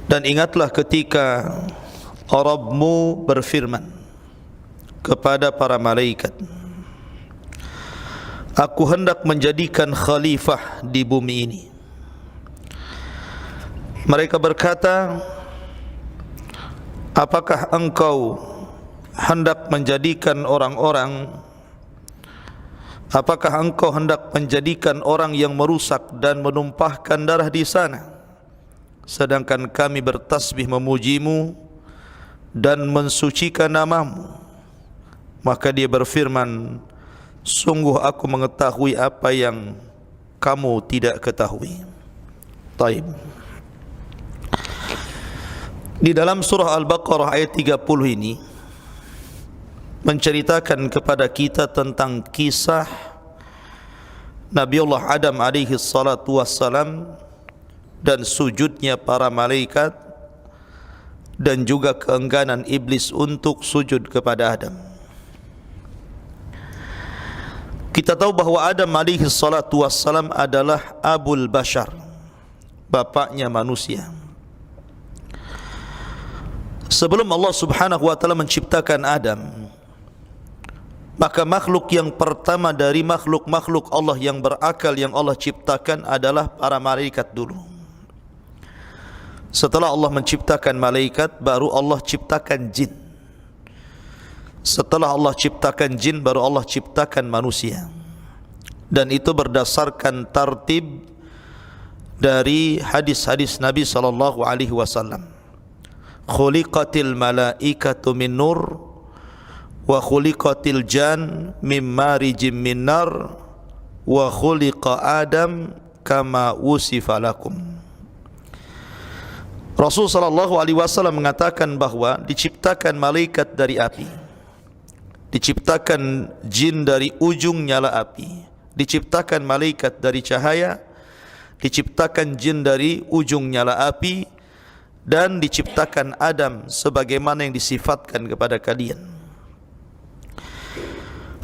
Dan ingatlah ketika Rabbmu berfirman kepada para malaikat, Aku hendak menjadikan khalifah di bumi ini. Mereka berkata, apakah engkau hendak menjadikan apakah engkau hendak menjadikan orang yang merusak dan menumpahkan darah di sana, sedangkan kami bertasbih memujimu dan mensucikan namamu? Maka dia berfirman, sungguh aku mengetahui apa yang kamu tidak ketahui. Taib. Di dalam surah Al-Baqarah ayat 30 ini menceritakan kepada kita tentang kisah Nabiullah Adam alaihi salatu wassalam dan sujudnya para malaikat dan juga keengganan iblis untuk sujud kepada Adam. Kita tahu bahawa Adam alaihi salatu wassalam adalah Abul Bashar, bapaknya manusia. Sebelum Allah subhanahu wa ta'ala menciptakan Adam, maka makhluk yang pertama dari makhluk-makhluk Allah yang berakal yang Allah ciptakan adalah para malaikat dulu. Setelah Allah menciptakan malaikat, baru Allah ciptakan jin. Setelah Allah ciptakan jin, baru Allah ciptakan manusia. Dan itu berdasarkan tartib dari hadis-hadis Nabi SAW. Khuliqatil malaikatu min nur wa khuliqatil jan min marijim min nar wa khuliqa Adam kama wusifa lakum. Rasul SAW mengatakan bahawa diciptakan malaikat dari api, diciptakan jin dari ujung nyala api, diciptakan malaikat dari cahaya, diciptakan jin dari ujung nyala api, dan diciptakan Adam sebagaimana yang disifatkan kepada kalian.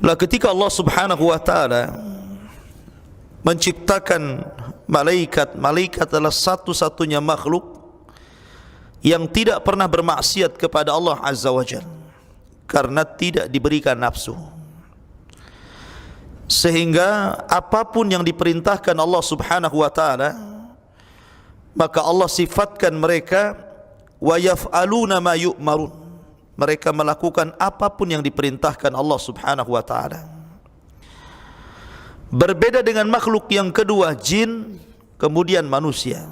Lah ketika Allah subhanahu wa ta'ala menciptakan malaikat, malaikat adalah satu-satunya makhluk yang tidak pernah bermaksiat kepada Allah azza wa jalla, karena tidak diberikan nafsu. Sehingga apapun yang diperintahkan Allah subhanahu wa ta'ala, maka Allah sifatkan mereka wa yaf'aluna ma yu'marun. Mereka melakukan apapun yang diperintahkan Allah subhanahu wa ta'ala. Berbeda dengan makhluk yang kedua, jin, kemudian manusia.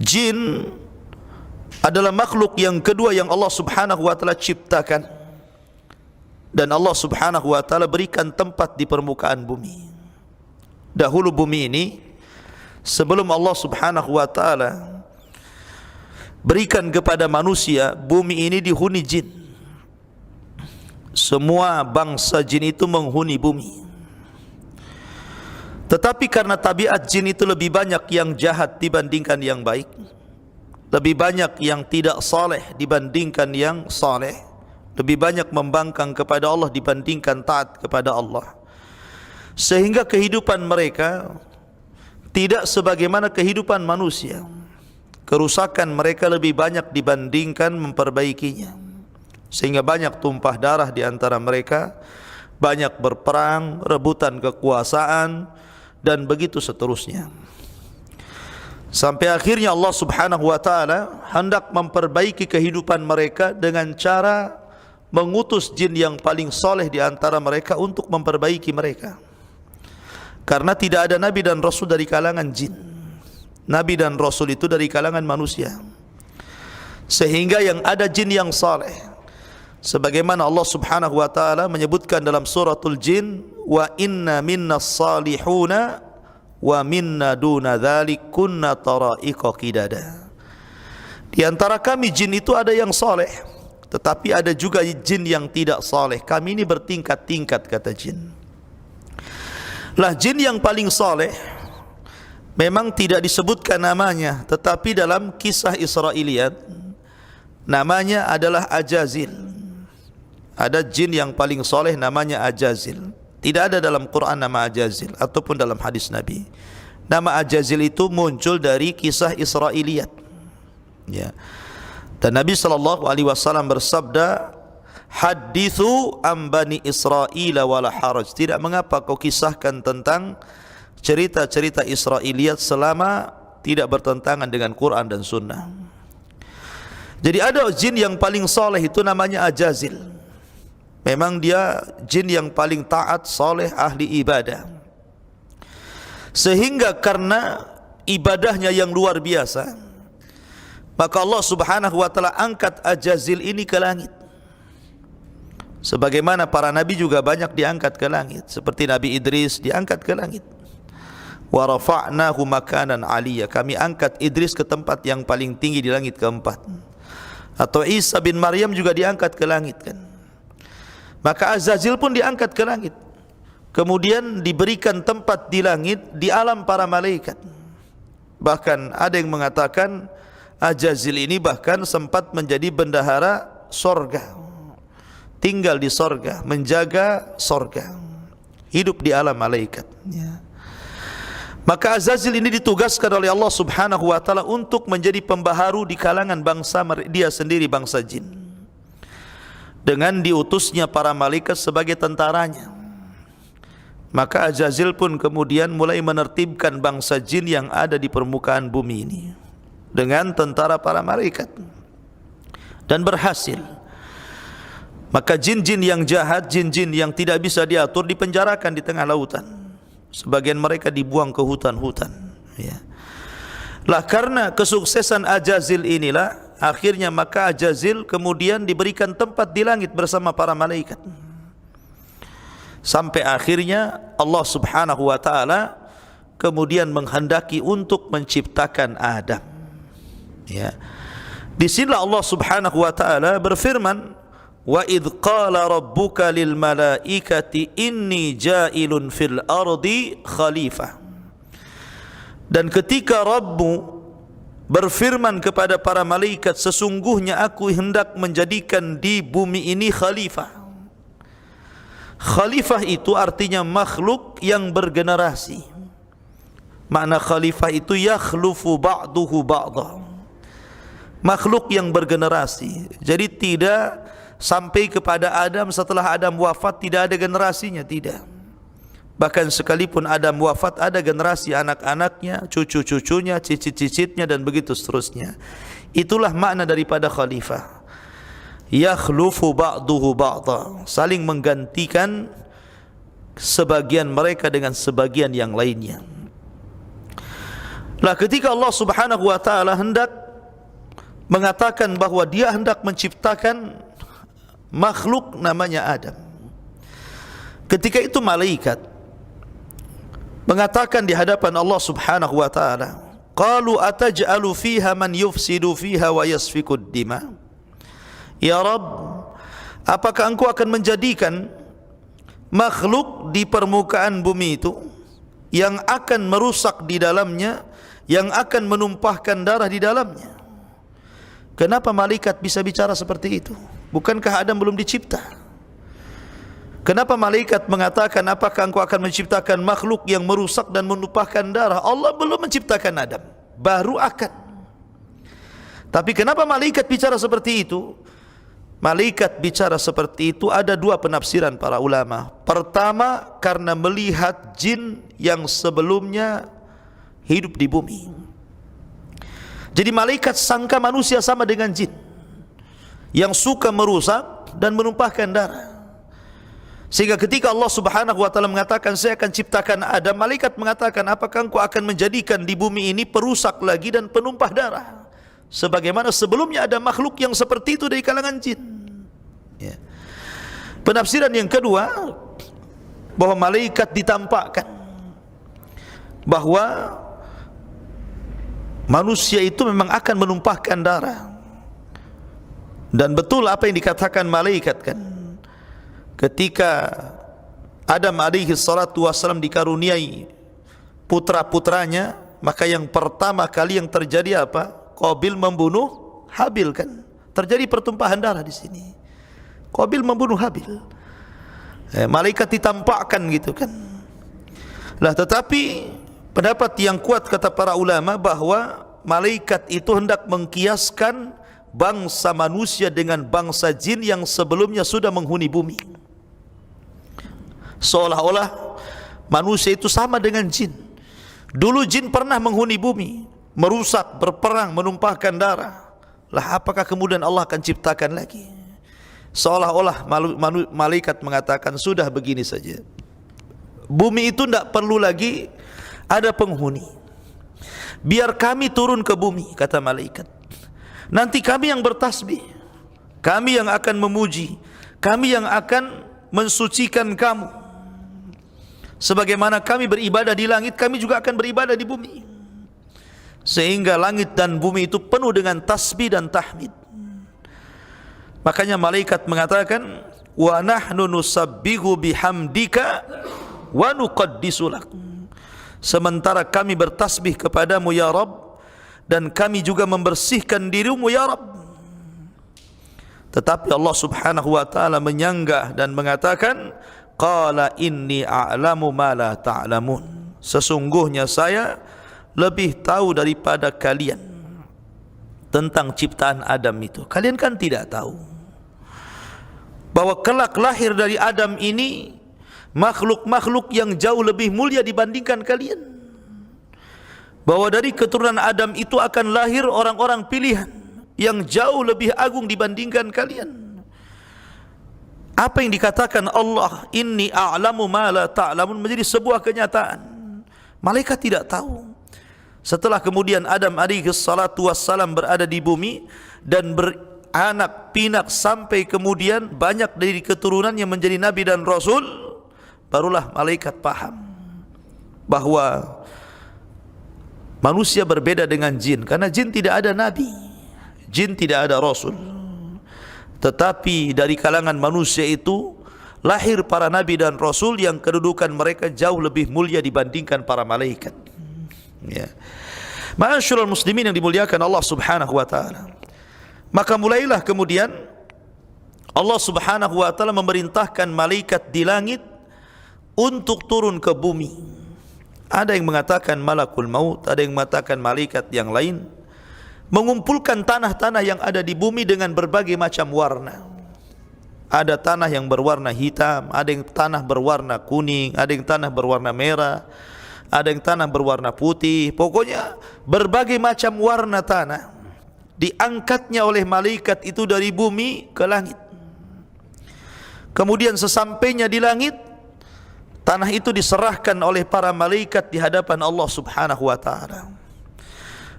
Jin adalah makhluk yang kedua yang Allah subhanahu wa ta'ala ciptakan, dan Allah subhanahu wa ta'ala berikan tempat di permukaan bumi. Dahulu bumi ini, sebelum Allah subhanahu wa ta'ala berikan kepada manusia, bumi ini dihuni jin. Semua bangsa jin itu menghuni bumi. Tetapi karena tabiat jin itu lebih banyak yang jahat dibandingkan yang baik, lebih banyak yang tidak saleh dibandingkan yang saleh, lebih banyak membangkang kepada Allah dibandingkan taat kepada Allah, sehingga kehidupan mereka tidak sebagaimana kehidupan manusia. Kerusakan mereka lebih banyak dibandingkan memperbaikinya, sehingga banyak tumpah darah di antara mereka, banyak berperang, rebutan kekuasaan, dan begitu seterusnya. Sampai akhirnya Allah subhanahu wa ta'ala hendak memperbaiki kehidupan mereka dengan cara mengutus jin yang paling soleh di antara mereka untuk memperbaiki mereka. Karena tidak ada Nabi dan Rasul dari kalangan jin. Nabi dan Rasul itu dari kalangan manusia. Sehingga yang ada jin yang saleh. Sebagaimana Allah subhanahu wa ta'ala menyebutkan dalam suratul jin, wa inna minna salihuna wa minna duna dhalik kunna tara'iqa qidada. Di antara kami jin itu ada yang saleh, tetapi ada juga jin yang tidak saleh. Kami ini bertingkat-tingkat, kata jin. Lah jin yang paling saleh memang tidak disebutkan namanya, tetapi dalam kisah Israiliyat namanya adalah Ajazil. Ada jin yang paling soleh namanya Ajazil. Tidak ada dalam Quran nama Ajazil ataupun dalam hadis Nabi. Nama Ajazil itu muncul dari kisah Israiliyat. Ya. Dan Nabi SAW bersabda, hadithu am bani Israel wala haraj. Tidak mengapa kau kisahkan tentang cerita-cerita Israiliyat selama tidak bertentangan dengan Quran dan Sunnah. Jadi ada jin yang paling soleh, itu namanya Ajazil. Memang dia jin yang paling taat, soleh, ahli ibadah. Sehingga karena ibadahnya yang luar biasa, maka Allah Subhanahu wa taala angkat Ajazil ini ke langit. Sebagaimana para nabi juga banyak diangkat ke langit, seperti Nabi Idris diangkat ke langit. Wa rafa'nahu makanan 'aliyya, kami angkat Idris ke tempat yang paling tinggi di langit keempat. Atau Isa bin Maryam juga diangkat ke langit kan. Maka Azazil pun diangkat ke langit, kemudian diberikan tempat di langit di alam para malaikat. Bahkan ada yang mengatakan Ajazil ini bahkan sempat menjadi bendahara sorga, tinggal di sorga, menjaga sorga, hidup di alam malaikat. Ya. Maka Azazil ini ditugaskan oleh Allah Subhanahu wa taala untuk menjadi pembaharu di kalangan bangsa dia sendiri, bangsa jin, dengan diutusnya para malaikat sebagai tentaranya. Maka Azazil pun kemudian mulai menertibkan bangsa jin yang ada di permukaan bumi ini dengan tentara para malaikat, dan berhasil. Maka jin-jin yang jahat, jin-jin yang tidak bisa diatur, dipenjarakan di tengah lautan. Sebagian mereka dibuang ke hutan-hutan. Ya. Lah karena kesuksesan Ajazil inilah, akhirnya maka Ajazil kemudian diberikan tempat di langit bersama para malaikat. Sampai akhirnya Allah Subhanahu wa taala kemudian menghendaki untuk menciptakan Adam. Ya. Di sini Allah Subhanahu wa taala berfirman, wa idh qala rabbuka lil malaikati inni ja'ilun fil ardi khalifah. Dan ketika Rabbmu berfirman kepada para malaikat, sesungguhnya aku hendak menjadikan di bumi ini khalifah. Khalifah itu artinya makhluk yang bergenerasi. Makna khalifah itu yakhlufu ba'duhu ba'dah, makhluk yang bergenerasi. Jadi tidak sampai kepada Adam, setelah Adam wafat tidak ada generasinya, tidak. Bahkan sekalipun Adam wafat, ada generasi anak-anaknya, cucu-cucunya, cicit-cicitnya, dan begitu seterusnya. Itulah makna daripada khalifah. Yakhlufu ba'duhu ba'da, saling menggantikan sebagian mereka dengan sebagian yang lainnya. Lah ketika Allah Subhanahu wa taala hendak mengatakan bahwa dia hendak menciptakan makhluk namanya Adam, ketika itu malaikat mengatakan di hadapan Allah Subhanahu wa taala, qalu ataj'alu fiha man yufsidu fiha wa yasfikud dima. Ya Rabb, apakah engkau akan menjadikan makhluk di permukaan bumi itu yang akan merusak di dalamnya, yang akan menumpahkan darah di dalamnya? Kenapa malaikat bisa bicara seperti itu? Bukankah Adam belum dicipta? Kenapa malaikat mengatakan apakah engkau akan menciptakan makhluk yang merusak dan menumpahkan darah? Allah belum menciptakan Adam, baru akan. Tapi kenapa malaikat bicara seperti itu? Malaikat bicara seperti itu ada dua penafsiran para ulama. Pertama, karena melihat jin yang sebelumnya hidup di bumi. Jadi malaikat sangka manusia sama dengan jin, yang suka merusak dan menumpahkan darah. Sehingga ketika Allah Subhanahu wa taala mengatakan saya akan ciptakan Adam, malaikat mengatakan apakah engkau akan menjadikan di bumi ini perusak lagi dan penumpah darah, sebagaimana sebelumnya ada makhluk yang seperti itu dari kalangan jin. Ya. Penafsiran yang kedua, bahwa malaikat ditampakkan bahwa manusia itu memang akan menumpahkan darah. Dan betul apa yang dikatakan malaikat kan, ketika Adam alaihi salatu wassalam dikaruniai putra-putranya, maka yang pertama kali yang terjadi apa? Qabil membunuh Habil kan. Terjadi pertumpahan darah di sini. Qabil membunuh Habil. Malaikat ditampakkan gitu kan. Lah tetapi pendapat yang kuat kata para ulama bahwa malaikat itu hendak mengkiaskan bangsa manusia dengan bangsa jin yang sebelumnya sudah menghuni bumi. Seolah-olah manusia itu sama dengan jin. Dulu jin pernah menghuni bumi, merusak, berperang, menumpahkan darah. Lah apakah kemudian Allah akan ciptakan lagi? Seolah-olah malaikat mengatakan sudah begini saja. Bumi itu tidak perlu lagi ada penghuni. Biar kami turun ke bumi, kata malaikat. Nanti kami yang bertasbih, kami yang akan memuji, kami yang akan mensucikan kamu. Sebagaimana kami beribadah di langit, kami juga akan beribadah di bumi. Sehingga langit dan bumi itu penuh dengan tasbih dan tahmid. Makanya malaikat mengatakan, wa nahnu nusabbihu bihamdika wa nuqaddisu lak. Sementara kami bertasbih kepadamu ya Rabb, dan kami juga membersihkan dirimu ya Rabb. Tetapi Allah subhanahu wa ta'ala menyanggah dan mengatakan, qala inni a'lamu ma la ta'lamun. Sesungguhnya saya lebih tahu daripada kalian tentang ciptaan Adam itu. Kalian kan tidak tahu bahwa kelak lahir dari Adam ini makhluk-makhluk yang jauh lebih mulia dibandingkan kalian. Bahwa dari keturunan Adam itu akan lahir orang-orang pilihan yang jauh lebih agung dibandingkan kalian. Apa yang dikatakan Allah, inni a'lamu ma la ta'lamun, menjadi sebuah kenyataan. Malaikat tidak tahu. Setelah kemudian Adam alaihi salatu wassalam berada di bumi dan beranak pinak sampai kemudian banyak dari keturunannya menjadi nabi dan rasul, barulah malaikat paham bahwa manusia berbeda dengan jin. Karena jin tidak ada nabi, jin tidak ada rasul. Tetapi dari kalangan manusia itu lahir para nabi dan rasul yang kedudukan mereka jauh lebih mulia dibandingkan para malaikat. Ya. Ma'asyiral muslimin yang dimuliakan Allah subhanahu wa ta'ala. Maka mulailah kemudian Allah subhanahu wa ta'ala memerintahkan malaikat di langit untuk turun ke bumi. Ada yang mengatakan malakul maut, ada yang mengatakan malaikat yang lain, mengumpulkan tanah-tanah yang ada di bumi dengan berbagai macam warna. Ada tanah yang berwarna hitam, ada yang tanah berwarna kuning, ada yang tanah berwarna merah, ada yang tanah berwarna putih. Pokoknya berbagai macam warna tanah diangkatnya oleh malaikat itu dari bumi ke langit. Kemudian sesampainya di langit, tanah itu diserahkan oleh para malaikat di hadapan Allah subhanahu wa ta'ala.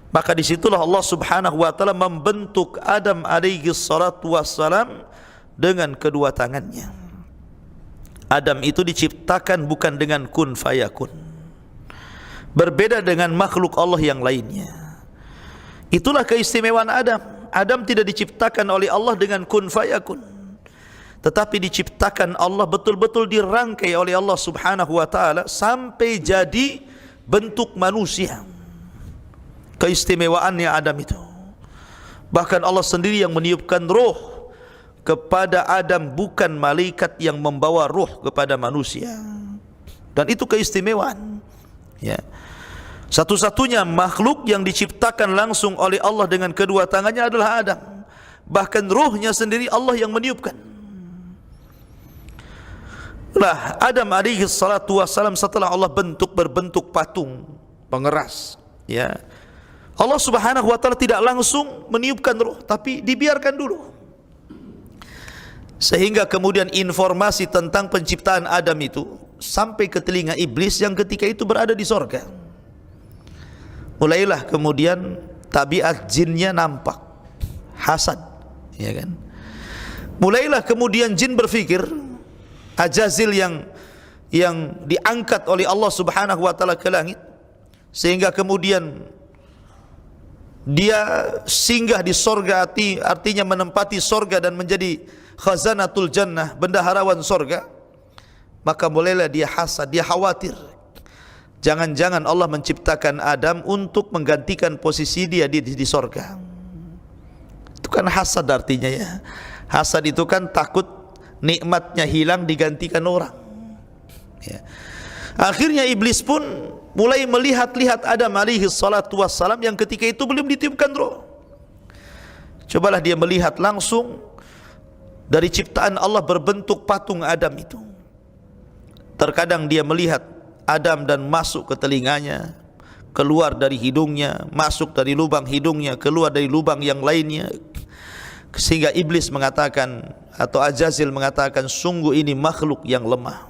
Maka disitulah Allah subhanahu wa ta'ala membentuk Adam alaihi salatu wassalam dengan kedua tangannya. Adam itu diciptakan bukan dengan kun fayakun, berbeda dengan makhluk Allah yang lainnya. Itulah keistimewaan Adam. Adam tidak diciptakan oleh Allah dengan kun fayakun, tetapi diciptakan Allah betul-betul dirangkai oleh Allah subhanahu wa ta'ala sampai jadi bentuk manusia. Keistimewaannya Adam itu, bahkan Allah sendiri yang meniupkan roh kepada Adam, bukan malaikat yang membawa roh kepada manusia. Dan itu keistimewaan, ya. Satu-satunya makhluk yang diciptakan langsung oleh Allah dengan kedua tangannya adalah Adam. Bahkan rohnya sendiri Allah yang meniupkan. Lah Adam alaihi salatu wassalam setelah Allah berbentuk patung pengeras, ya, Allah subhanahu wa ta'ala tidak langsung meniupkan roh, tapi dibiarkan dulu, sehingga kemudian informasi tentang penciptaan Adam itu sampai ke telinga iblis yang ketika itu berada di sorga. Mulailah kemudian tabiat jinnya nampak, hasad, ya kan. Mulailah kemudian jin berfikir, Ajazil yang diangkat oleh Allah subhanahu wa ta'ala ke langit, sehingga kemudian dia singgah di sorga, artinya menempati sorga dan menjadi khazanatul jannah, bendaharawan sorga. Maka mulailah dia hasad, dia khawatir, jangan-jangan Allah menciptakan Adam untuk menggantikan posisi dia di sorga. Itu kan hasad artinya, ya. Hasad itu kan takut nikmatnya hilang digantikan orang, ya. Akhirnya iblis pun mulai melihat-lihat Adam alaihi salatu wassalam yang ketika itu belum ditiupkan roh. Cobalah dia melihat langsung dari ciptaan Allah berbentuk patung Adam itu. Terkadang dia melihat Adam dan masuk ke telinganya, keluar dari hidungnya, masuk dari lubang hidungnya, keluar dari lubang yang lainnya. Sehingga iblis mengatakan, atau Azazil mengatakan, sungguh ini makhluk yang lemah.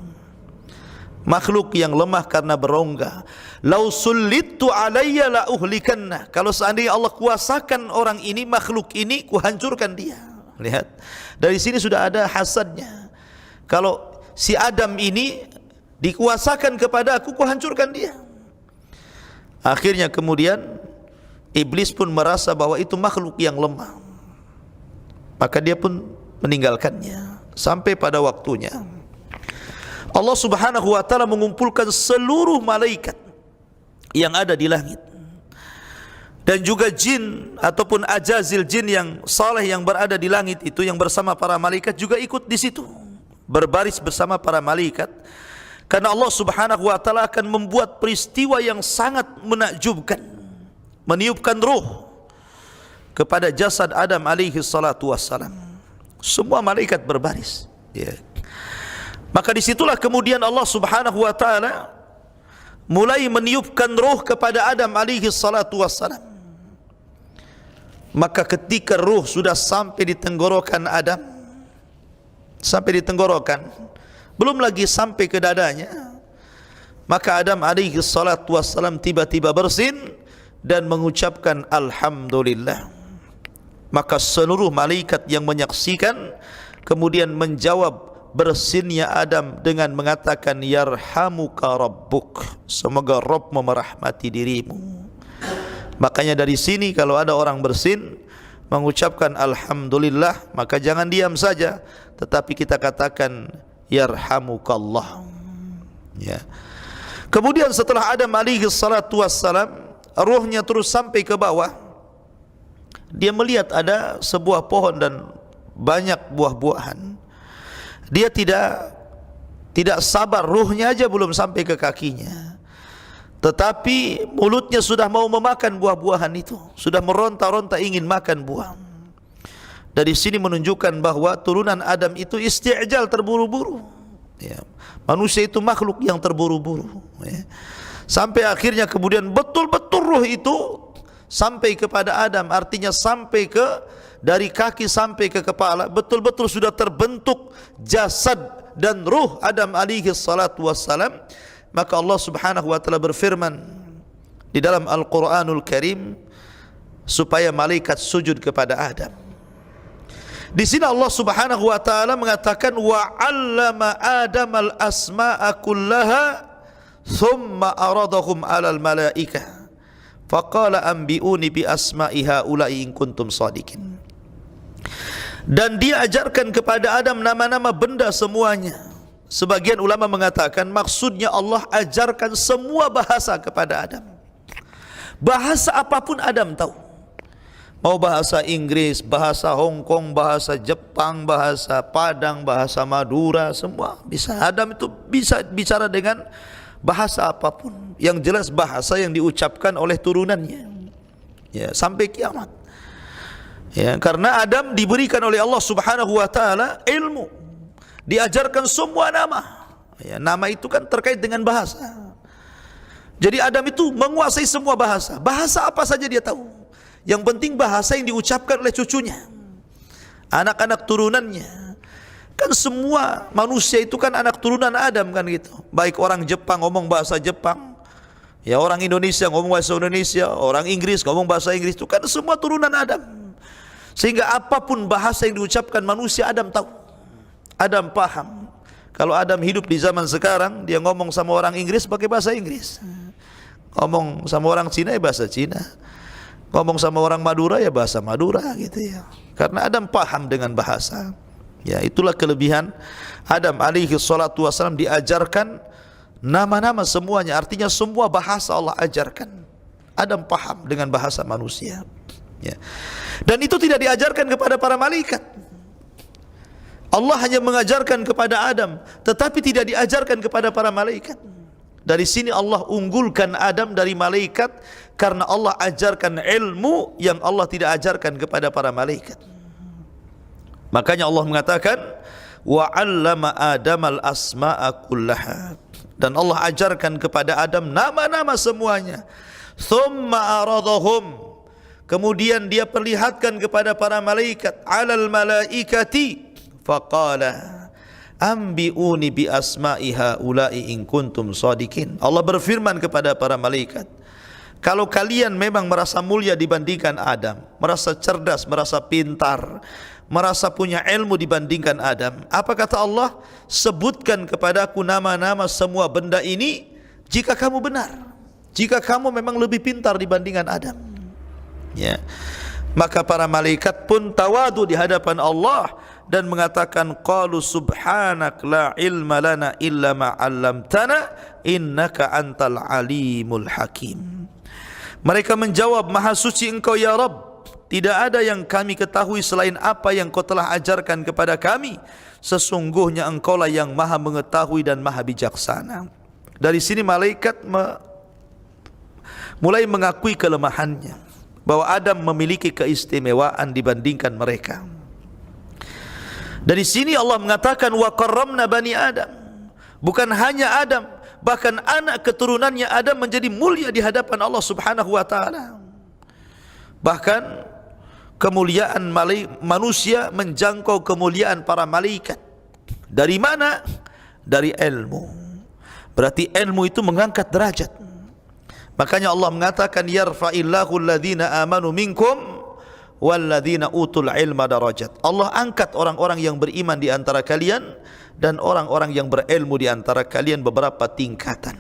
Makhluk yang lemah karena berongga. Lau sullitu alayya la uhlikanna. Kalau seandainya Allah kuasakan orang ini, makhluk ini, kuhancurkan dia. Lihat, dari sini sudah ada hasadnya. Kalau si Adam ini dikuasakan kepada aku, kuhancurkan dia. Akhirnya kemudian iblis pun merasa bahwa itu makhluk yang lemah, maka dia pun meninggalkannya. Sampai pada waktunya Allah subhanahu wa ta'ala mengumpulkan seluruh malaikat yang ada di langit, dan juga jin ataupun ajazil, jin yang saleh yang berada di langit itu, yang bersama para malaikat juga ikut di situ, berbaris bersama para malaikat. Karena Allah subhanahu wa ta'ala akan membuat peristiwa yang sangat menakjubkan, meniupkan ruh kepada jasad Adam alaihi salatu wassalam. Semua malaikat berbaris, ya. Maka disitulah kemudian Allah subhanahu wa ta'ala mulai meniupkan ruh kepada Adam alaihi salatu wassalam. Maka ketika ruh sudah sampai di tenggorokan Adam, sampai di tenggorokan, belum lagi sampai ke dadanya, maka Adam alaihi salatu wassalam tiba-tiba bersin dan mengucapkan Alhamdulillah. Maka seluruh malaikat yang menyaksikan kemudian menjawab bersinnya Adam dengan mengatakan, Yarhamuka Rabbuk, semoga Rabb merahmati dirimu. Makanya dari sini kalau ada orang bersin mengucapkan Alhamdulillah, maka jangan diam saja, tetapi kita katakan Yarhamukallah, ya. Kemudian setelah Adam alaihi salatu wassalam, ruhnya terus sampai ke bawah. Dia melihat ada sebuah pohon dan banyak buah-buahan. Dia tidak sabar, ruhnya aja belum sampai ke kakinya, tetapi mulutnya sudah mau memakan buah-buahan itu, sudah meronta-ronta ingin makan buah. Dari sini menunjukkan bahwa turunan Adam itu isti'jal, terburu-buru, ya. Manusia itu makhluk yang terburu-buru, ya. Sampai akhirnya kemudian betul-betul ruh itu sampai kepada Adam, artinya sampai ke, dari kaki sampai ke kepala, betul-betul sudah terbentuk jasad dan ruh Adam alaihi salatu wassalam. Maka Allah subhanahu wa ta'ala berfirman di dalam Al-Quranul Karim supaya malaikat sujud kepada Adam. Di sini Allah subhanahu wa ta'ala mengatakan, wa 'allama Adam al-asma'a kullaha thumma aradahum 'alal malaikah faqala anbi'uni bi asma'i haula'i in kuntum shadiqin. Dan dia ajarkan kepada Adam nama-nama benda semuanya. Sebagian ulama mengatakan maksudnya Allah ajarkan semua bahasa kepada Adam. Bahasa apapun Adam tahu. Mau bahasa Inggris, bahasa Hong Kong, bahasa Jepang, bahasa Padang, bahasa Madura, semua bisa. Adam itu bisa bicara dengan bahasa apapun. Yang jelas bahasa yang diucapkan oleh turunannya, ya, sampai kiamat. Ya, karena Adam diberikan oleh Allah subhanahu wa ta'ala ilmu, diajarkan semua nama, ya, nama itu kan terkait dengan bahasa. Jadi Adam itu menguasai semua bahasa. Bahasa apa saja dia tahu. Yang penting bahasa yang diucapkan oleh cucunya, anak-anak turunannya. Kan semua manusia itu kan anak turunan Adam kan gitu. Baik orang Jepang ngomong bahasa Jepang, ya, orang Indonesia ngomong bahasa Indonesia, orang Inggris ngomong bahasa Inggris, itu kan semua turunan Adam. Sehingga apapun bahasa yang diucapkan manusia, Adam tahu, Adam paham. Kalau Adam hidup di zaman sekarang, dia ngomong sama orang Inggris pakai bahasa Inggris, ngomong sama orang Cina ya bahasa Cina, ngomong sama orang Madura ya bahasa Madura gitu ya. Karena Adam paham dengan bahasa. Ya, itulah kelebihan Adam alaihi salatu wassalam, diajarkan nama-nama semuanya, artinya semua bahasa Allah ajarkan. Adam paham dengan bahasa manusia, ya. Dan itu tidak diajarkan kepada para malaikat. Allah hanya mengajarkan kepada Adam, tetapi tidak diajarkan kepada para malaikat. Dari sini Allah unggulkan Adam dari malaikat karena Allah ajarkan ilmu yang Allah tidak ajarkan kepada para malaikat. Makanya Allah mengatakan wa 'allama Adamal asma'a kullaha, dan Allah ajarkan kepada Adam nama-nama semuanya. Thumma aradahum, kemudian dia perlihatkan kepada para malaikat, 'alal malaikati faqala ambi'uni bi asma'i haula'i in kuntum shadiqin. Allah berfirman kepada para malaikat, kalau kalian memang merasa mulia dibandingkan Adam, merasa cerdas, merasa pintar, merasa punya ilmu dibandingkan Adam, apa kata Allah? Sebutkan kepadaku nama-nama semua benda ini jika kamu benar, jika kamu memang lebih pintar dibandingkan Adam. Ya. Maka para malaikat pun tawadu di hadapan Allah dan mengatakan, qalu subhanak la ilma lana illa ma 'allamtana innaka antal alimul hakim. Mereka menjawab, maha suci engkau ya Rabb, tidak ada yang kami ketahui selain apa yang kau telah ajarkan kepada kami, sesungguhnya engkau lah yang maha mengetahui dan maha bijaksana. Dari sini malaikat mulai mengakui kelemahannya, bahwa Adam memiliki keistimewaan dibandingkan mereka. Dari sini Allah mengatakan wa karramna bani Adam. Bukan hanya Adam, bahkan anak keturunannya Adam menjadi mulia di hadapan Allah Subhanahu wa taala. Bahkan kemuliaan manusia menjangkau kemuliaan para malaikat. Dari mana? Dari ilmu. Berarti ilmu itu mengangkat derajat. Makanya Allah mengatakan yarfa'illahu alladhina amanu minkum walladzina utul ilma darajat. Allah angkat orang-orang yang beriman di antara kalian dan orang-orang yang berilmu di antara kalian beberapa tingkatan.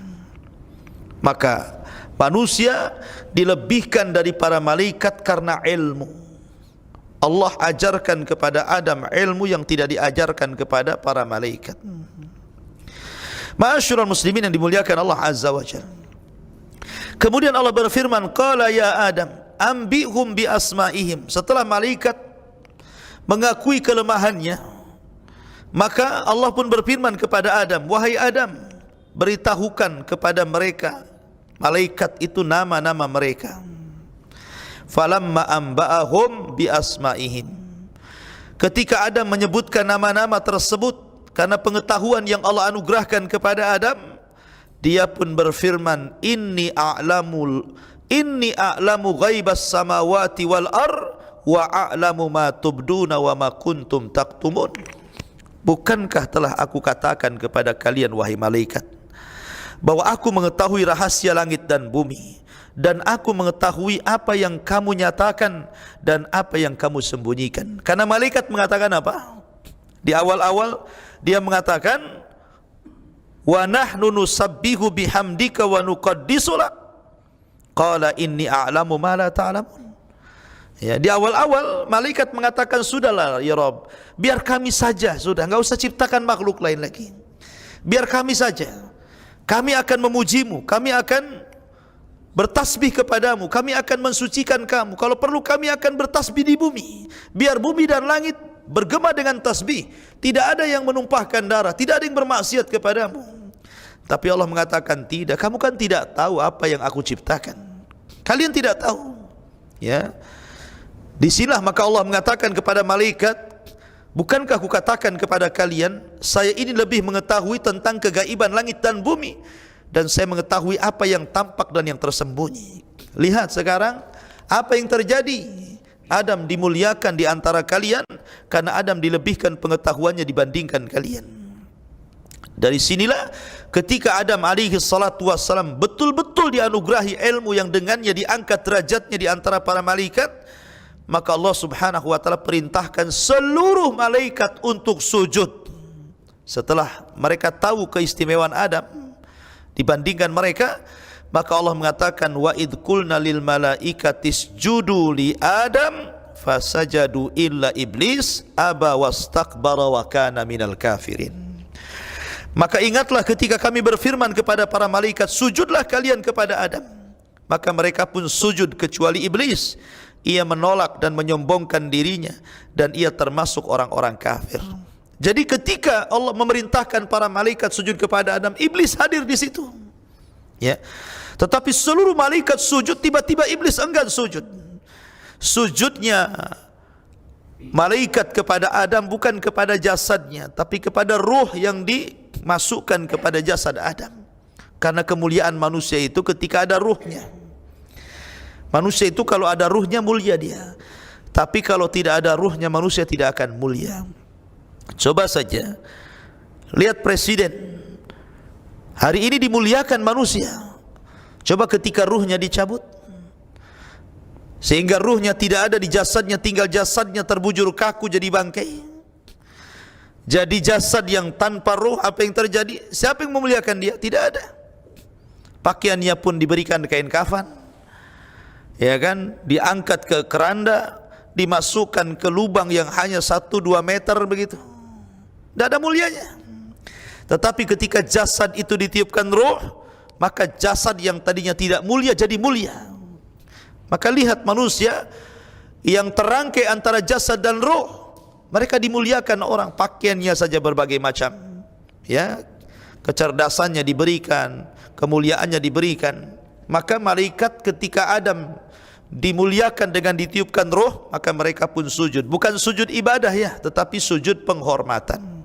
Maka manusia dilebihkan dari para malaikat karena ilmu. Allah ajarkan kepada Adam ilmu yang tidak diajarkan kepada para malaikat. Ma'asyiral muslimin yang dimuliakan Allah Azza wa Jalla. Kemudian Allah berfirman, qala ya Adam ambihum bi asma'ihim. Setelah malaikat mengakui kelemahannya, maka Allah pun berfirman kepada Adam, wahai Adam, beritahukan kepada mereka, malaikat itu nama-nama mereka. Falamma amba'ahum bi asma'ihim. Ketika Adam menyebutkan nama-nama tersebut karena pengetahuan yang Allah anugerahkan kepada Adam, dia pun berfirman, inni a'lamu ghaibas samawati wal ar wa a'lamu ma tubduna wa ma kuntum taktumun. Bukankah telah aku katakan kepada kalian wahai malaikat, bahwa aku mengetahui rahasia langit dan bumi, dan aku mengetahui apa yang kamu nyatakan dan apa yang kamu sembunyikan. Karena malaikat mengatakan apa? Di awal-awal dia mengatakan, wa nahnu nusabbihu bihamdika wa nuqaddisu lak. Qala inni a'lamu ma la ta'lamun. Ya, di awal-awal malaikat mengatakan, sudahlah ya Rabb, biar kami saja, sudah, enggak usah ciptakan makhluk lain lagi. Biar kami saja. Kami akan memujimu, kami akan bertasbih kepadamu, kami akan mensucikan kamu. Kalau perlu kami akan bertasbih di bumi. Biar bumi dan langit bergema dengan tasbih. Tidak ada yang menumpahkan darah, tidak ada yang bermaksiat kepadamu. Tapi Allah mengatakan, tidak, kamu kan tidak tahu apa yang aku ciptakan. Kalian tidak tahu. Ya. Disilah maka Allah mengatakan kepada malaikat, bukankah aku katakan kepada kalian, saya ini lebih mengetahui tentang kegaiban langit dan bumi, dan saya mengetahui apa yang tampak dan yang tersembunyi. Lihat sekarang apa yang terjadi. Adam dimuliakan di antara kalian karena Adam dilebihkan pengetahuannya dibandingkan kalian. Dari sinilah ketika Adam alaihi salatu wassalam betul-betul dianugerahi ilmu yang dengannya diangkat derajatnya di antara para malaikat, maka Allah Subhanahu wa taala perintahkan seluruh malaikat untuk sujud. Setelah mereka tahu keistimewaan Adam dibandingkan mereka, maka Allah mengatakan, wa id qulna lil malaikati isjudu li Adam fasajadu illa iblis aba wastakbara wa kana minal kafirin. Maka ingatlah ketika kami berfirman kepada para malaikat, sujudlah kalian kepada Adam. Maka mereka pun sujud kecuali iblis. Ia menolak dan menyombongkan dirinya, dan ia termasuk orang-orang kafir. Jadi ketika Allah memerintahkan para malaikat sujud kepada Adam, iblis hadir di situ. Ya. Tetapi seluruh malaikat sujud, tiba-tiba iblis enggan sujud. Sujudnya malaikat kepada Adam bukan kepada jasadnya, tapi kepada ruh yang dimasukkan kepada jasad Adam. Karena kemuliaan manusia itu ketika ada ruhnya. Manusia itu kalau ada ruhnya mulia dia, tapi kalau tidak ada ruhnya manusia tidak akan mulia. Coba saja lihat presiden hari ini dimuliakan manusia. Coba ketika ruhnya dicabut, sehingga ruhnya tidak ada di jasadnya, tinggal jasadnya terbujur kaku jadi bangkai, jadi jasad yang tanpa ruh. Apa yang terjadi? Siapa yang memuliakan dia? Tidak ada. Pakaiannya pun diberikan kain kafan, ya kan, diangkat ke keranda, dimasukkan ke lubang yang hanya 1-2 meter begitu. Tidak ada mulianya. Tetapi ketika jasad itu ditiupkan ruh, maka jasad yang tadinya tidak mulia jadi mulia. Maka lihat manusia yang terangkai antara jasad dan ruh, mereka dimuliakan orang. Pakaiannya saja berbagai macam, ya, kecerdasannya diberikan, kemuliaannya diberikan. Maka malaikat ketika Adam dimuliakan dengan ditiupkan ruh, maka mereka pun sujud. Bukan sujud ibadah ya, tetapi sujud penghormatan.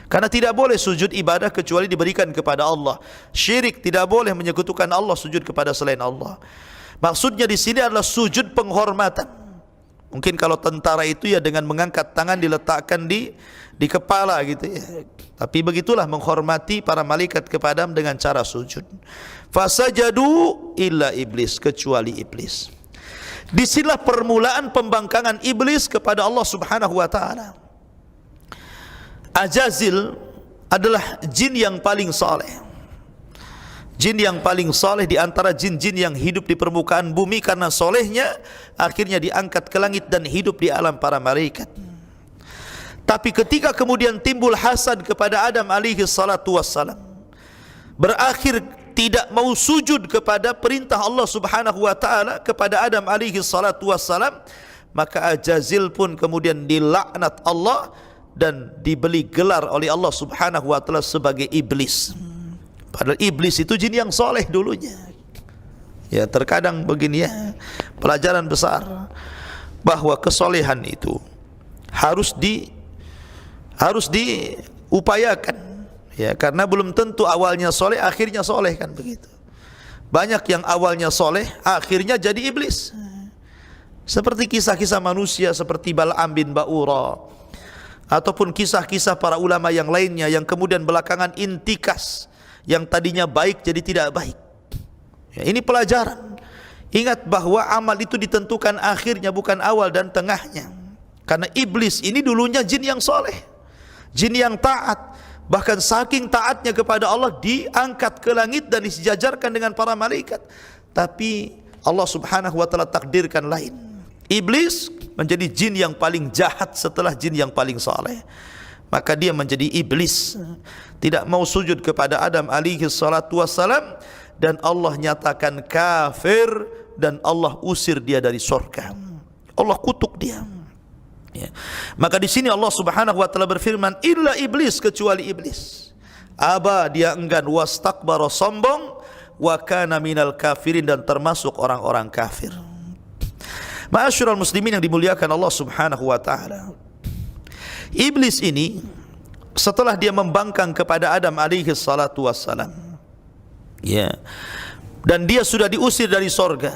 Karena tidak boleh sujud ibadah kecuali diberikan kepada Allah. Syirik, tidak boleh menyekutukan Allah, sujud kepada selain Allah. Maksudnya di sini adalah sujud penghormatan. Mungkin kalau tentara itu ya dengan mengangkat tangan diletakkan di kepala gitu ya. Tapi begitulah menghormati para malaikat kepada Adam dengan cara sujud. Fasajadu illa iblis, kecuali iblis. Disinilah permulaan pembangkangan iblis kepada Allah Subhanahu wa taala. Ajazil adalah jin yang paling saleh. Jin yang paling saleh di antara jin-jin yang hidup di permukaan bumi, karena solehnya akhirnya diangkat ke langit dan hidup di alam para malaikat. Tapi ketika kemudian timbul hasad kepada Adam alaihi salatu wassalam, berakhir tidak mau sujud kepada perintah Allah Subhanahu wa taala kepada Adam alaihi salatu wassalam, maka Ajazil pun kemudian dilaknat Allah dan diberi gelar oleh Allah Subhanahu wa taala sebagai iblis. Padahal iblis itu jin yang soleh dulunya. Ya, terkadang begini ya, pelajaran besar bahwa kesolehan itu harus diupayakan. Ya, karena belum tentu awalnya soleh akhirnya soleh, kan begitu. Banyak yang awalnya soleh akhirnya jadi iblis. Seperti kisah-kisah manusia seperti Bal'am bin Ba'ura, ataupun kisah-kisah para ulama yang lainnya yang kemudian belakangan intikas, yang tadinya baik jadi tidak baik. Ya, ini pelajaran. Ingat bahwa amal itu ditentukan akhirnya, bukan awal dan tengahnya. Karena iblis ini dulunya jin yang soleh, jin yang taat. Bahkan saking taatnya kepada Allah diangkat ke langit dan disejajarkan dengan para malaikat. Tapi Allah Subhanahu wa taala takdirkan lain. Iblis menjadi jin yang paling jahat setelah jin yang paling saleh. Maka dia menjadi iblis, tidak mau sujud kepada Adam alaihi salatu wassalam, dan Allah nyatakan kafir dan Allah usir dia dari surga. Allah kutuk dia. Ya. Maka di sini Allah Subhanahu wa taala berfirman, illa iblis, kecuali iblis. Aba, dia enggan, wastakbara, sombong, wa kana minal kafirin, dan termasuk orang-orang kafir. Ma'asyiral muslimin yang dimuliakan Allah Subhanahu wa taala, iblis ini setelah dia membangkang kepada Adam alaihi salatu wassalam, ya, dan dia sudah diusir dari sorga,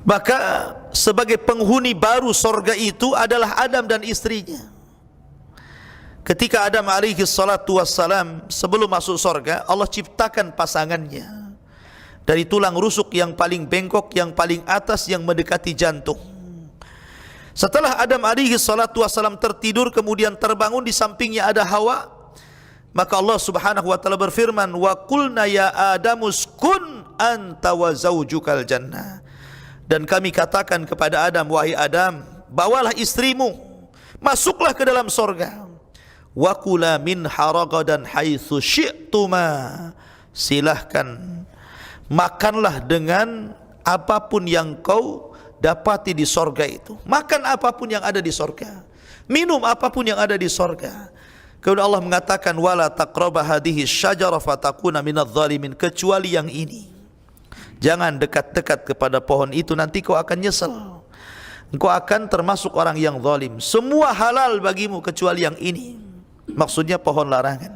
maka sebagai penghuni baru sorga itu adalah Adam dan istrinya. Ketika Adam alaihi salatu wassalam sebelum masuk sorga, Allah ciptakan pasangannya dari tulang rusuk yang paling bengkok, yang paling atas, yang mendekati jantung. Setelah Adam alaihi salatu wassalam tertidur, kemudian terbangun, di sampingnya ada Hawa, maka Allah Subhanahu wa taala berfirman, wa qulna ya adamuskun anta wa zaujukal jannah, dan kami katakan kepada Adam, wahai Adam, bawalah istrimu, masuklah ke dalam sorga. Wa kula min haragadan haitsu syi'tuma, silahkan makanlah dengan apapun yang kau dapati di sorga itu. Makan apapun yang ada di sorga, minum apapun yang ada di sorga. Kemudian Allah mengatakan wala taqraba hadhihi syajarah fatakuna minadh dhalimin, kecuali yang ini. Jangan dekat-dekat kepada pohon itu, nanti kau akan nyesal. Engkau akan termasuk orang yang zalim. Semua halal bagimu kecuali yang ini. Maksudnya pohon larangan.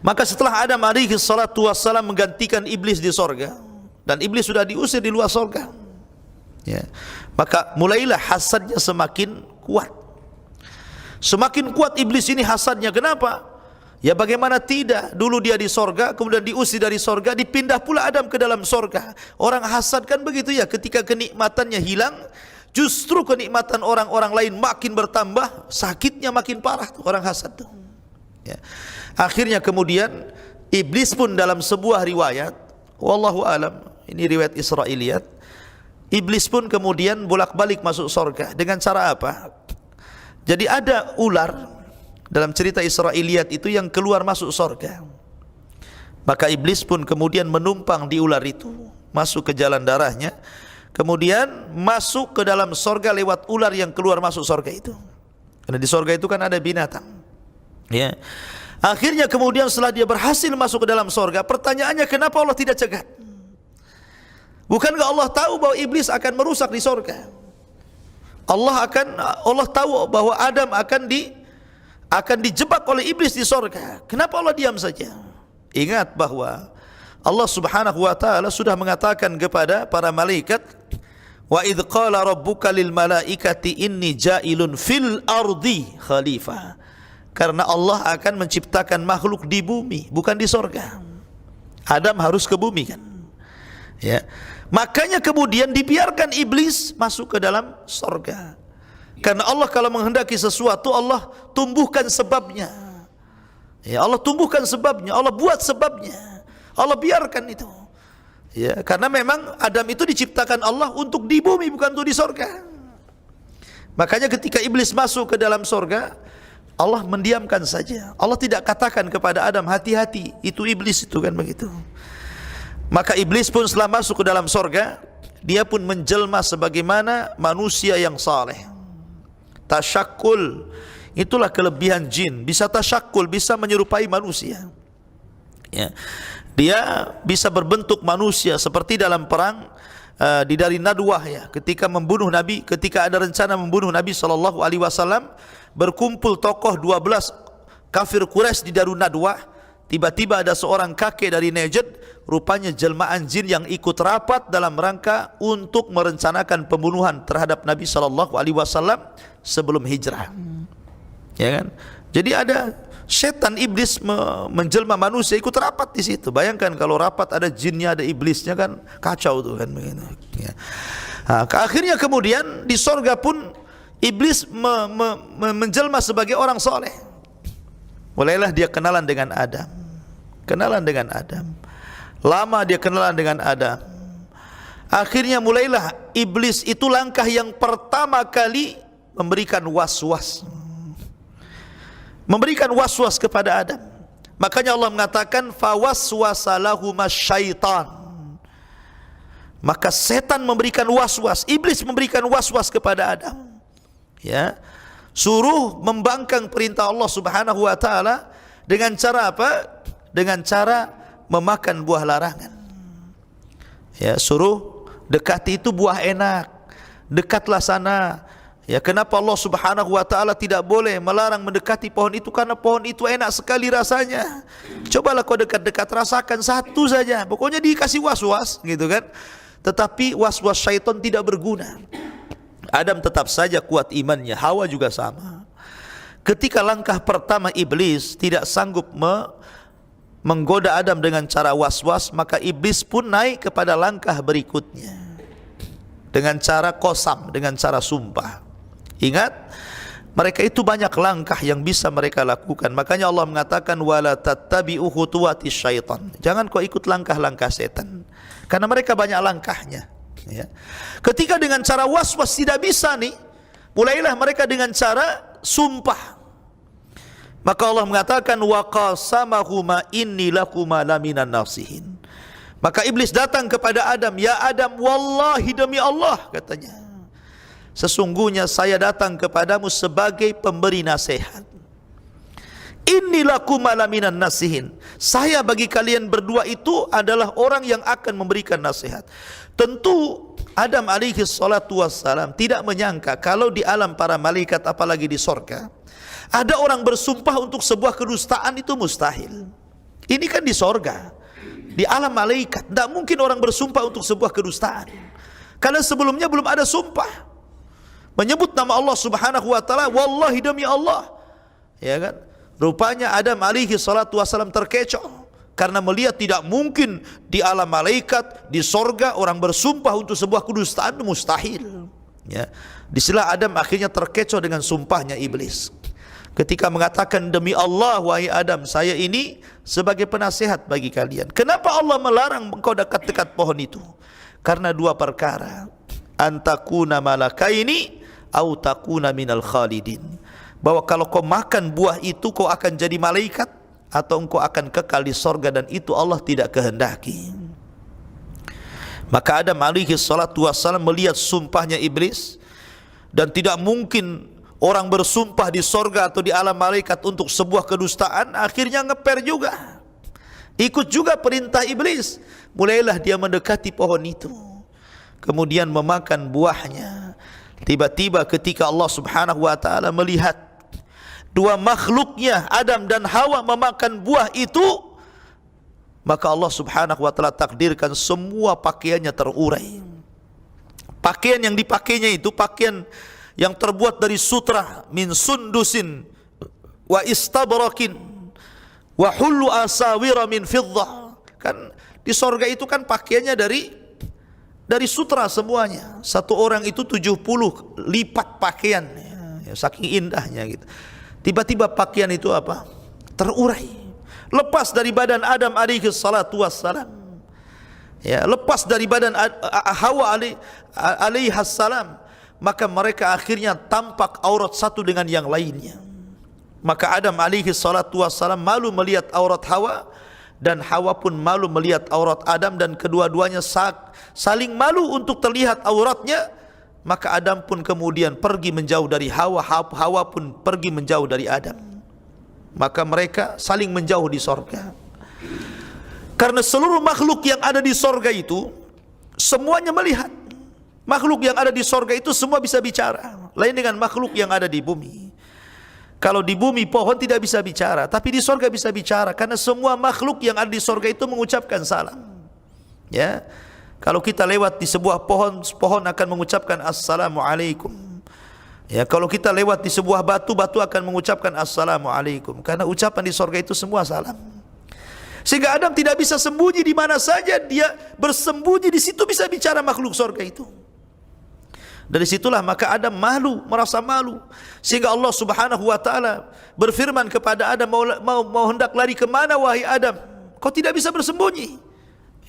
Maka setelah Adam alaihi salatu wassalam menggantikan iblis di sorga, dan iblis sudah diusir di luar sorga, ya, maka mulailah hasadnya semakin kuat. Semakin kuat iblis ini hasadnya. Kenapa? Ya bagaimana tidak, dulu dia di sorga, kemudian diusir dari sorga, dipindah pula Adam ke dalam sorga. Orang hasad kan begitu ya, ketika kenikmatannya hilang, justru kenikmatan orang-orang lain makin bertambah, sakitnya makin parah tuh orang hasad tuh, ya. Akhirnya kemudian iblis pun dalam sebuah riwayat, wallahu alam, ini riwayat Israiliyat, iblis pun kemudian bolak-balik masuk sorga. Dengan cara apa? Jadi ada ular dalam cerita Israiliyat itu yang keluar masuk sorga. Maka iblis pun kemudian menumpang di ular itu, masuk ke jalan darahnya, kemudian masuk ke dalam sorga lewat ular yang keluar masuk sorga itu. Karena di sorga itu kan ada binatang, ya. Akhirnya kemudian setelah dia berhasil masuk ke dalam sorga, pertanyaannya kenapa Allah tidak cegat? Bukankah Allah tahu bahwa iblis akan merusak di sorga? Allah tahu bahwa Adam akan dijebak oleh iblis di sorga. Kenapa Allah diam saja? Ingat bahwa Allah subhanahu wa ta'ala sudah mengatakan kepada para malaikat, wa idh qala rabbuka lil malaikati inni ja'ilun fil ardi khalifah. Karena Allah akan menciptakan makhluk di bumi, bukan di sorga. Adam harus ke bumi kan, ya. Makanya kemudian dibiarkan iblis masuk ke dalam sorga. Karena Allah kalau menghendaki sesuatu, Allah tumbuhkan sebabnya, ya. Allah tumbuhkan sebabnya, Allah buat sebabnya, Allah biarkan itu, ya. Karena memang Adam itu diciptakan Allah untuk di bumi, bukan untuk di sorga. Makanya ketika iblis masuk ke dalam sorga, Allah mendiamkan saja. Allah tidak katakan kepada Adam, hati-hati, itu iblis itu kan begitu. Maka iblis pun setelah masuk ke dalam sorga, dia pun menjelma sebagaimana manusia yang saleh. Tasyakul, itulah kelebihan jin, bisa tasyakul, bisa menyerupai manusia, ya. Dia bisa berbentuk manusia seperti dalam perang di dari Nadwah, ya, ketika membunuh Nabi, ketika ada rencana membunuh Nabi SAW, berkumpul tokoh 12 kafir Quraisy di Darun Nadwah. Tiba-tiba ada seorang kakek dari Najd, rupanya jelmaan jin yang ikut rapat dalam rangka untuk merencanakan pembunuhan terhadap Nabi SAW sebelum hijrah, ya kan? Jadi ada setan iblis menjelma manusia ikut rapat di situ. Bayangkan kalau rapat ada jinnya, ada iblisnya, kan kacau tuh kan begitu, ya. Nah, akhirnya kemudian di sorga pun iblis menjelma sebagai orang soleh. Mulailah dia kenalan dengan Adam. Lama dia kenalan dengan Adam. Akhirnya mulailah iblis itu langkah yang pertama kali memberikan was-was. Memberikan was-was kepada Adam. Makanya Allah mengatakan fawaswasa lahumas syaitan. Maka setan memberikan was-was, iblis memberikan was-was kepada Adam, ya. Suruh membangkang perintah Allah Subhanahu wa taala dengan cara apa? Dengan cara memakan buah larangan. Ya, suruh dekati itu buah enak. Dekatlah sana. Ya, kenapa Allah Subhanahu wa taala tidak boleh melarang mendekati pohon itu? Karena pohon itu enak sekali rasanya. Cobalah kau dekat-dekat, rasakan satu saja. Pokoknya dikasih was-was gitu kan. Tetapi was-was syaitan tidak berguna. Adam tetap saja kuat imannya, Hawa juga sama. Ketika langkah pertama iblis tidak sanggup menggoda Adam dengan cara was-was, maka iblis pun naik kepada langkah berikutnya dengan cara qasam, dengan cara sumpah. Ingat, mereka itu banyak langkah yang bisa mereka lakukan. Makanya Allah mengatakan wala tattabi'u khutuwatis syaitan. Jangan kau ikut langkah-langkah setan, karena mereka banyak langkahnya, ya. Ketika dengan cara was-was tidak bisa nih, mulailah mereka dengan cara sumpah. Maka Allah mengatakan wa qasamahuma inni lakuma laminan nasihin. Maka iblis datang kepada Adam, ya Adam, wallahi demi Allah, katanya, sesungguhnya saya datang kepadamu sebagai pemberi nasihat. Inni lakum malaminan nasihin. Saya bagi kalian berdua itu adalah orang yang akan memberikan nasihat. Tentu Adam alaihi salatu wassalam tidak menyangka kalau di alam para malaikat, apalagi di sorga, ada orang bersumpah untuk sebuah kedustaan. Itu mustahil. Ini kan di sorga, di alam malaikat, tidak mungkin orang bersumpah untuk sebuah kedustaan, karena sebelumnya belum ada sumpah menyebut nama Allah subhanahu wa ta'ala, wallahi demi Allah, ya kan? Rupanya Adam alaihi salatu wassalam terkecoh karena melihat tidak mungkin di alam malaikat, di sorga orang bersumpah untuk sebuah kedustaan, mustahil. Ya, disitulah Adam akhirnya terkecoh dengan sumpahnya iblis ketika mengatakan, demi Allah wahai Adam, saya ini sebagai penasehat bagi kalian. Kenapa Allah melarang engkau dekat-dekat pohon itu? Karena dua perkara, antakuna malakaini au takuna minal khalidin, bahwa kalau kau makan buah itu kau akan jadi malaikat atau engkau akan kekal di sorga, dan itu Allah tidak kehendaki. Maka Adam alaihi salatu wassalam melihat sumpahnya iblis, dan tidak mungkin orang bersumpah di sorga atau di alam malaikat untuk sebuah kedustaan. Akhirnya ngeper juga, ikut juga perintah iblis. Mulailah dia mendekati pohon itu, kemudian memakan buahnya. Tiba-tiba ketika Allah subhanahu wa ta'ala melihat dua makhluknya Adam dan Hawa memakan buah itu, maka Allah subhanahu wa ta'ala takdirkan semua pakaiannya terurai. Pakaian yang dipakainya itu pakaian yang terbuat dari sutra, min sundusin wa istabrakin wa hullu asawira min fiddah. Kan di sorga itu kan pakaiannya dari sutra semuanya. Satu orang itu 70 lipat pakaian, ya, saking indahnya gitu. Tiba-tiba pakaian itu apa? Terurai, lepas dari badan Adam alaihi salatu wassalam, ya, lepas dari badan Hawa alaihi salam. Maka mereka akhirnya tampak aurat satu dengan yang lainnya. Maka Adam alaihi salatu wassalam malu melihat aurat Hawa, dan Hawa pun malu melihat aurat Adam, dan kedua-duanya saling malu untuk terlihat auratnya. Maka Adam pun kemudian pergi menjauh dari Hawa, Hawa pun pergi menjauh dari Adam. Maka mereka saling menjauh di sorga. Karena seluruh makhluk yang ada di sorga itu semuanya melihat. Makhluk yang ada di sorga itu semua bisa bicara, lain dengan makhluk yang ada di bumi. Kalau di bumi pohon tidak bisa bicara, tapi di sorga bisa bicara, karena semua makhluk yang ada di sorga itu mengucapkan salam. Ya, kalau kita lewat di sebuah pohon, pohon akan mengucapkan assalamualaikum. Ya, kalau kita lewat di sebuah batu, batu akan mengucapkan assalamualaikum, karena ucapan di sorga itu semua salam. Sehingga Adam tidak bisa sembunyi di mana saja dia bersembunyi, di situ bisa bicara makhluk sorga itu. Dari situlah maka Adam malu, merasa malu, sehingga Allah subhanahu wa ta'ala berfirman kepada Adam, mau hendak lari kemana wahai Adam, kau tidak bisa bersembunyi.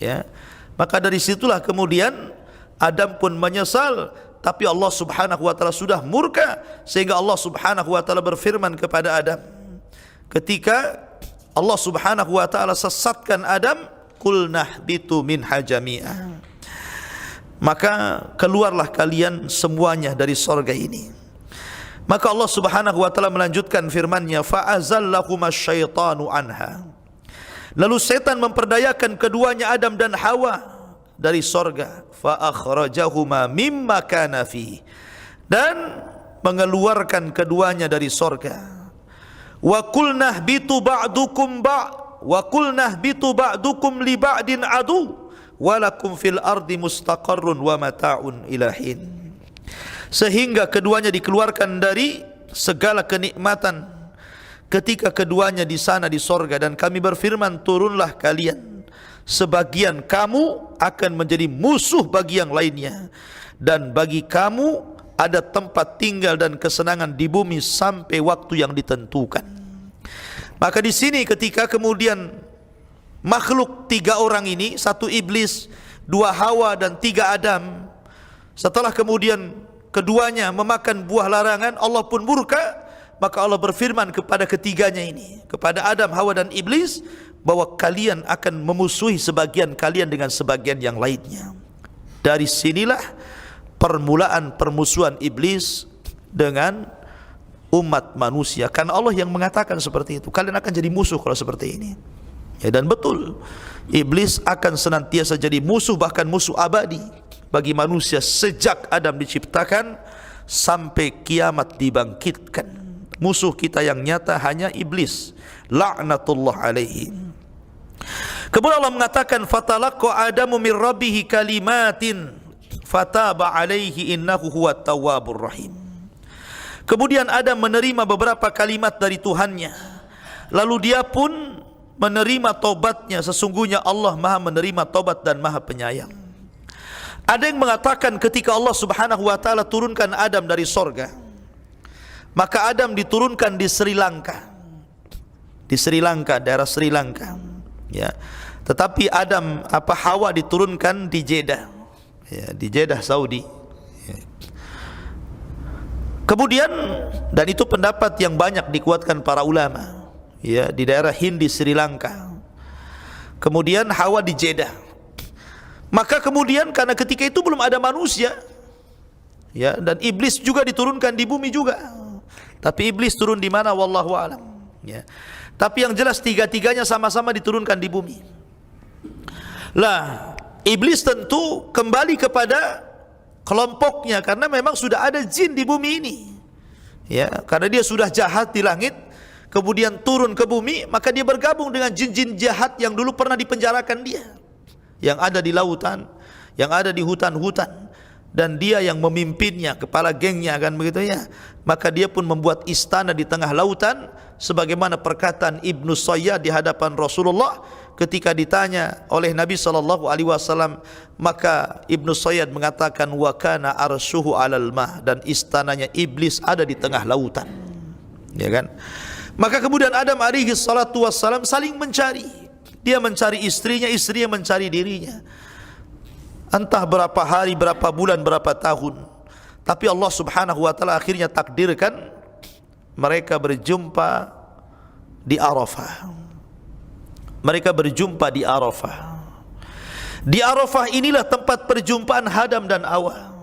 Ya, maka dari situlah kemudian Adam pun menyesal, tapi Allah subhanahu wa ta'ala sudah murka, sehingga Allah subhanahu wa ta'ala berfirman kepada Adam ketika Allah subhanahu wa ta'ala sesatkan Adam, qulnah bitu minha jami'ah, maka keluarlah kalian semuanya dari sorga ini. Maka Allah subhanahu wa ta'ala melanjutkan firman-Nya, fa'azallahuma syaitanu anha, lalu setan memperdayakan keduanya Adam dan Hawa dari sorga, fa'akhrajahuma mimma kana fi, dan mengeluarkan keduanya dari sorga. Wa qulnah bitu ba'dukum wa qulnah bitu ba'dukum li ba'din adu walakum fil ardi mustaqarrun wa mata'un ilahin, sehingga keduanya dikeluarkan dari segala kenikmatan ketika keduanya di sana di sorga, dan kami berfirman, turunlah kalian, sebagian kamu akan menjadi musuh bagi yang lainnya, dan bagi kamu ada tempat tinggal dan kesenangan di bumi sampai waktu yang ditentukan. Maka di sini ketika kemudian makhluk tiga orang ini, satu iblis, dua Hawa, dan tiga Adam, setelah kemudian keduanya memakan buah larangan, Allah pun murka. Maka Allah berfirman kepada ketiganya ini, kepada Adam, Hawa, dan iblis, bahwa kalian akan memusuhi sebagian kalian dengan sebagian yang lainnya. Dari sinilah permulaan permusuhan iblis dengan umat manusia. Karena Allah yang mengatakan seperti itu. Kalian akan jadi musuh kalau seperti ini. Ya, dan betul, iblis akan senantiasa jadi musuh, bahkan musuh abadi bagi manusia sejak Adam diciptakan sampai kiamat dibangkitkan. Musuh kita yang nyata hanya iblis, laknatullah alaihi. Kemudian Allah mengatakan, fatalaqa Adamu min rabbihi kalimatin fataba alaihi innahu huwat tawwabur rahim. Kemudian Adam menerima beberapa kalimat dari Tuhannya, lalu dia pun menerima taubatnya. Sesungguhnya Allah Maha menerima taubat dan Maha penyayang. Ada yang mengatakan ketika Allah Subhanahu wa taala turunkan Adam dari sorga, maka Adam diturunkan di Sri Lanka. Di Sri Lanka, daerah Sri Lanka. Ya. Tetapi Hawa diturunkan di Jeddah. Ya, di Jeddah, Saudi. Ya. Kemudian, dan itu pendapat yang banyak dikuatkan para ulama, ya, di daerah Hindi, Sri Lanka. Kemudian Hawa di Jeddah. Maka kemudian karena ketika itu belum ada manusia, ya, dan iblis juga diturunkan di bumi juga. Tapi iblis turun di mana wallahu alam, ya. Tapi yang jelas tiga-tiganya sama-sama diturunkan di bumi. Lah, iblis tentu kembali kepada kelompoknya karena memang sudah ada jin di bumi ini. Ya, karena dia sudah jahat di langit, kemudian turun ke bumi, maka dia bergabung dengan jin-jin jahat yang dulu pernah dipenjarakan dia, yang ada di lautan, yang ada di hutan-hutan, dan dia yang memimpinnya, kepala gengnya, kan begitu ya. Maka dia pun membuat istana di tengah lautan, sebagaimana perkataan Ibnu Sayyad di hadapan Rasulullah ketika ditanya oleh Nabi SAW, maka Ibnu Sayyad mengatakan wa kana arsyuhu 'alal ma, dan istananya iblis ada di tengah lautan, ya kan. Maka kemudian Adam alaihi salatu wassalam saling mencari. Dia mencari istrinya, istrinya mencari dirinya. Entah berapa hari, berapa bulan, berapa tahun. Tapi Allah Subhanahu wa taala akhirnya takdirkan mereka berjumpa di Arafah. Mereka berjumpa di Arafah. Di Arafah inilah tempat perjumpaan Adam dan Hawa.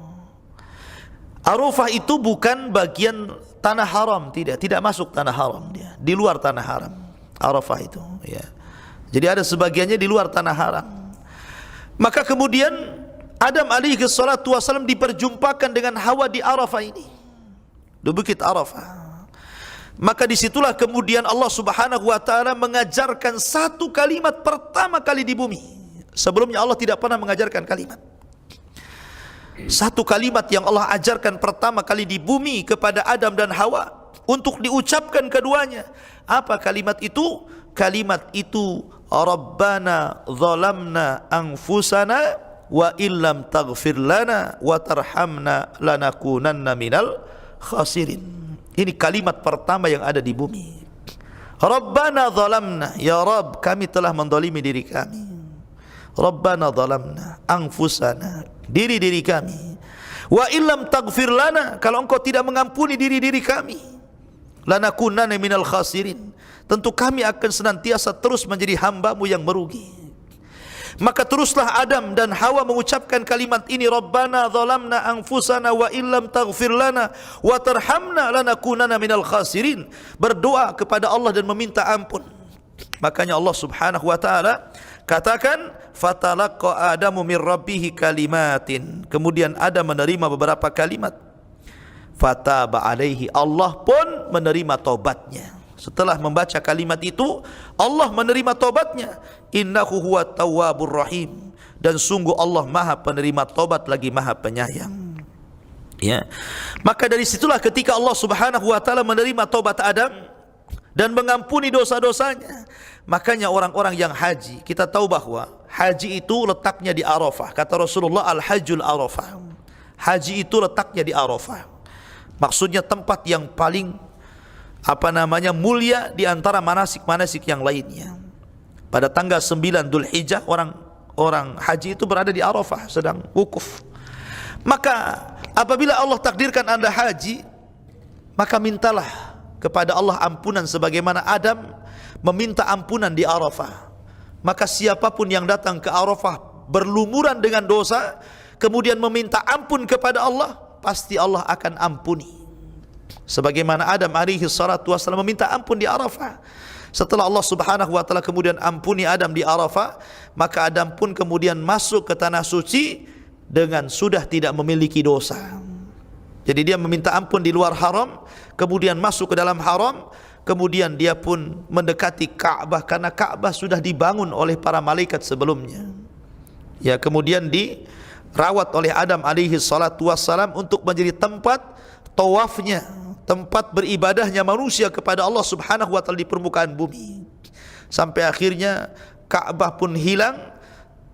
Arafah itu bukan bagian tanah haram, tidak masuk tanah haram dia, di luar tanah haram. Arafah itu, ya. Jadi ada sebagiannya di luar tanah haram. Maka kemudian Adam alaihi salatu wasallam diperjumpakan dengan Hawa di Arafah ini, di bukit Arafah. Maka disitulah kemudian Allah Subhanahu wa taala mengajarkan satu kalimat pertama kali di bumi. Sebelumnya Allah tidak pernah mengajarkan kalimat. Satu kalimat yang Allah ajarkan pertama kali di bumi kepada Adam dan Hawa untuk diucapkan keduanya. Apa kalimat itu? Kalimat itu, Rabbana zalamna anfusana wa illam taghfir lana wa tarhamna lanakunanna minal khasirin. Ini kalimat pertama yang ada di bumi. Rabbana zalamna, ya Rabb, kami telah mendolimi diri kami. Rabbana zalamna anfusana, diri-diri kami. Wa illam taghfir lana, kalau engkau tidak mengampuni diri-diri kami, lanakunanna minal khasirin, tentu kami akan senantiasa terus menjadi hamba-Mu yang merugi. Maka teruslah Adam dan Hawa mengucapkan kalimat ini, Rabbana zalamna anfusana wa illam taghfir lana wa tarhamna lanakunanna minal khasirin. Berdoa kepada Allah dan meminta ampun. Makanya Allah Subhanahu wa taala katakan, fatalaqa Adamu min rabbihi kalimatin. Kemudian Adam menerima beberapa kalimat. Fataba alaihi, Allah pun menerima taubatnya. Setelah membaca kalimat itu, Allah menerima taubatnya. Innahu huwat tawwabur rahim, dan sungguh Allah Maha penerima taubat lagi Maha penyayang. Ya. Maka dari situlah ketika Allah Subhanahu wa taala menerima taubat Adam dan mengampuni dosa-dosanya. Makanya orang-orang yang haji, kita tahu bahwa haji itu letaknya di Arafah. Kata Rasulullah, al-hajjul Arafah. Haji itu letaknya di Arafah. Maksudnya tempat yang paling mulia di antara manasik-manasik yang lainnya. Pada tanggal 9 Dzulhijjah orang haji itu berada di Arafah sedang wukuf. Maka apabila Allah takdirkan Anda haji, maka mintalah kepada Allah ampunan sebagaimana Adam meminta ampunan di Arafah. Maka siapapun yang datang ke Arafah berlumuran dengan dosa, kemudian meminta ampun kepada Allah, pasti Allah akan ampuni. Sebagaimana Adam alaihi salatu wassalam meminta ampun di Arafah. Setelah Allah subhanahu wa ta'ala kemudian ampuni Adam di Arafah, maka Adam pun kemudian masuk ke tanah suci dengan sudah tidak memiliki dosa. Jadi dia meminta ampun di luar haram, kemudian masuk ke dalam haram, kemudian dia pun mendekati Ka'bah karena Ka'bah sudah dibangun oleh para malaikat sebelumnya. Ya, kemudian dirawat oleh Adam alaihi salatu wassalam untuk menjadi tempat tawafnya, tempat beribadahnya manusia kepada Allah subhanahu wa ta'ala di permukaan bumi. Sampai akhirnya Ka'bah pun hilang,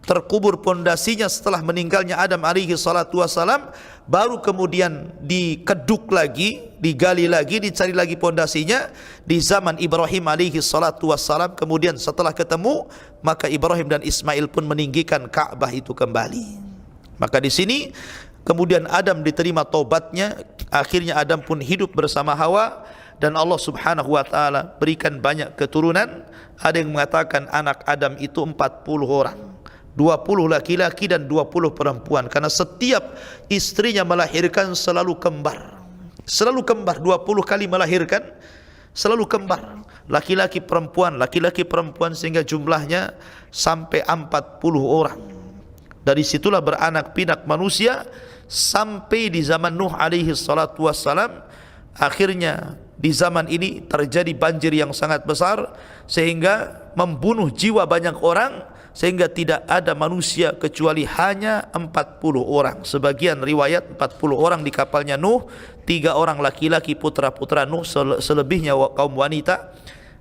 terkubur pondasinya setelah meninggalnya Adam alaihi salatu wassalam, baru kemudian dikeduk lagi, digali lagi, dicari lagi pondasinya di zaman Ibrahim alaihi salatu wassalam. Kemudian setelah ketemu, maka Ibrahim dan Ismail pun meninggikan Ka'bah itu kembali. Maka di sini kemudian Adam diterima taubatnya, akhirnya Adam pun hidup bersama Hawa, dan Allah subhanahu wa ta'ala berikan banyak keturunan. Ada yang mengatakan anak Adam itu 40 orang, 20 laki-laki dan 20 perempuan, karena setiap istrinya melahirkan selalu kembar. Selalu kembar, 20 kali melahirkan, selalu kembar. Laki-laki perempuan, sehingga jumlahnya sampai 40 orang. Dari situlah beranak pinak manusia sampai di zaman Nuh alaihi salatu wassalam. Akhirnya di zaman ini terjadi banjir yang sangat besar sehingga membunuh jiwa banyak orang, sehingga tidak ada manusia kecuali hanya 40 orang. Sebagian riwayat 40 orang di kapalnya Nuh, 3 orang laki-laki putra-putra Nuh, selebihnya kaum wanita.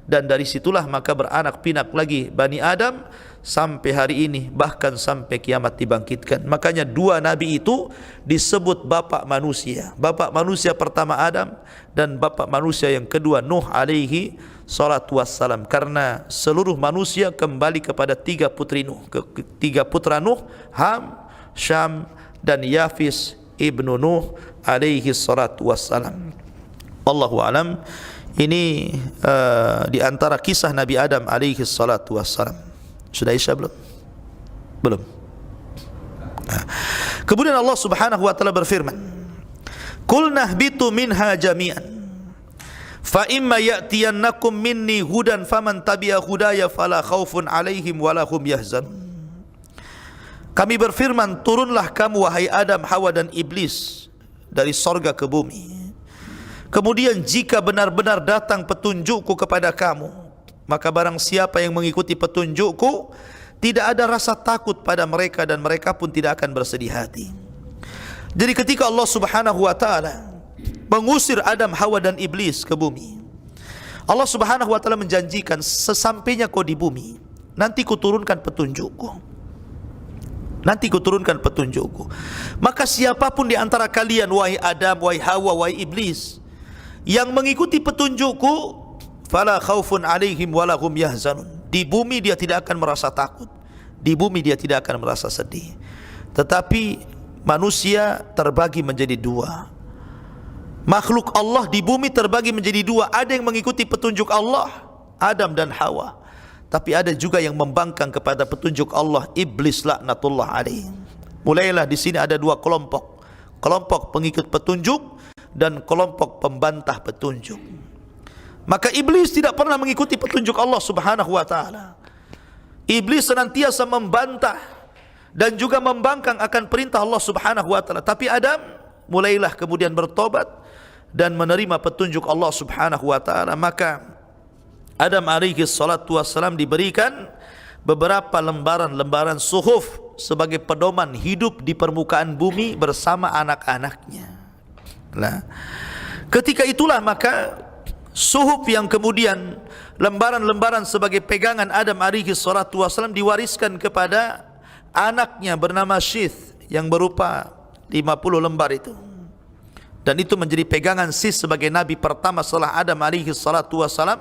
Dan dari situlah maka beranak pinak lagi Bani Adam sampai hari ini, bahkan sampai kiamat dibangkitkan. Makanya 2 nabi itu disebut bapak manusia. Bapak manusia pertama Adam, dan bapak manusia yang kedua Nuh alaihi salatu wassalam. Karena seluruh manusia kembali kepada 3 putri Nuh, 3 putra Nuh, Ham, Syam dan Yafis ibnu Nuh alaihi salatu wassalam. Wallahu alam. Ini di antara kisah Nabi Adam alaihi salatu wassalam. Sudah isya belum? Belum. Kemudian Allah subhanahu wa ta'ala berfirman, Qul nahbitu minha jami'an, fa imma ya'tiyannakum minni hudan faman tabi'a hudaya fala khawfun alaihim walahum yahzanun. Kami berfirman, turunlah kamu wahai Adam, Hawa dan Iblis dari sorga ke bumi. Kemudian jika benar-benar datang petunjukku kepada kamu, maka barang siapa yang mengikuti petunjukku, tidak ada rasa takut pada mereka dan mereka pun tidak akan bersedih hati. Jadi ketika Allah subhanahu wa ta'ala mengusir Adam, Hawa dan Iblis ke bumi, Allah subhanahu wa ta'ala menjanjikan, sesampainya kau di bumi, nanti kuturunkan petunjukku. Nanti kuturunkan petunjukku. Maka siapapun di antara kalian, wahai Adam, wahai Hawa, wahai Iblis, yang mengikuti petunjukku, fala khaufun alaihim walahum yahzanun. Di bumi dia tidak akan merasa takut, di bumi dia tidak akan merasa sedih. Tetapi manusia terbagi menjadi 2. Makhluk Allah di bumi terbagi menjadi 2. Ada yang mengikuti petunjuk Allah, Adam dan Hawa, tapi ada juga yang membangkang kepada petunjuk Allah, Iblis laknatullah alaih. Mulailah di sini ada 2 kelompok, kelompok pengikut petunjuk dan kelompok pembantah petunjuk. Maka Iblis tidak pernah mengikuti petunjuk Allah subhanahu wa ta'ala. Iblis senantiasa membantah dan juga membangkang akan perintah Allah subhanahu wa ta'ala. Tapi Adam mulailah kemudian bertobat dan menerima petunjuk Allah subhanahu wa ta'ala. Maka Adam alaihi salatu wassalam diberikan beberapa lembaran-lembaran suhuf sebagai pedoman hidup di permukaan bumi bersama anak-anaknya. Nah, ketika itulah maka suhuf yang kemudian lembaran-lembaran sebagai pegangan Adam alaihi salatu wassalam diwariskan kepada anaknya bernama Syith, yang berupa 50 lembar itu. Dan itu menjadi pegangan Syith sebagai nabi pertama setelah Adam alaihi salatu wassalam.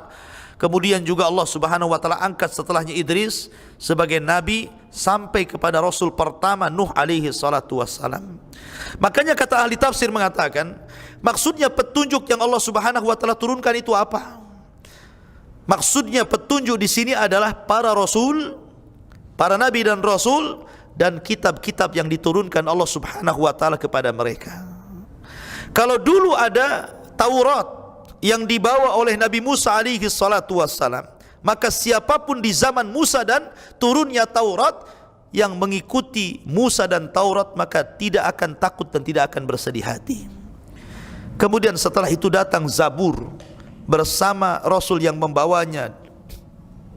Kemudian juga Allah subhanahu wa ta'ala angkat setelahnya Idris sebagai nabi sampai kepada Rasul pertama Nuh alaihi salatu wassalam. Makanya kata ahli tafsir mengatakan, maksudnya petunjuk yang Allah subhanahu wa ta'ala turunkan itu apa? Maksudnya petunjuk di sini adalah para rasul, para nabi dan rasul, dan kitab-kitab yang diturunkan Allah subhanahu wa ta'ala kepada mereka. Kalau dulu ada Taurat yang dibawa oleh Nabi Musa alaihi salatu wassalam, maka siapapun di zaman Musa dan turunnya Taurat yang mengikuti Musa dan Taurat, maka tidak akan takut dan tidak akan bersedih hati. Kemudian setelah itu datang Zabur bersama Rasul yang membawanya,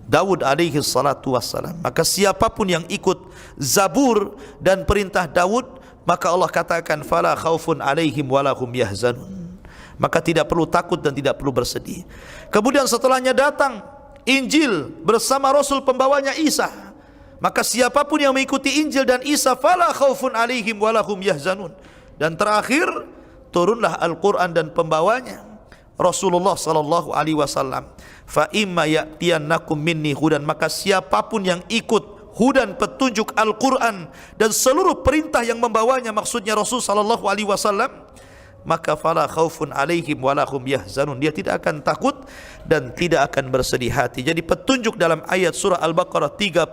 Daud alaihi salatu wassalam. Maka siapapun yang ikut Zabur dan perintah Daud, maka Allah katakan fala khaufun alaihim walahum yahzanun, maka tidak perlu takut dan tidak perlu bersedih. Kemudian setelahnya datang Injil bersama Rasul pembawanya Isa, maka siapapun yang mengikuti Injil dan Isa fala khaufun alaihim walahum yahzanun. Dan terakhir turunlah Al-Quran dan pembawanya Rasulullah sallallahu alaihi wasallam. Fa imma ya'tiyannakum minni hudan, maka siapapun yang ikut hudan, petunjuk Al-Quran dan seluruh perintah yang membawanya, maksudnya Rasul sallallahu alaihi wasallam, maka fala khaufun alaihim walahum yahzanun, dia tidak akan takut dan tidak akan bersedih hati. Jadi petunjuk dalam ayat surah Al-Baqarah 38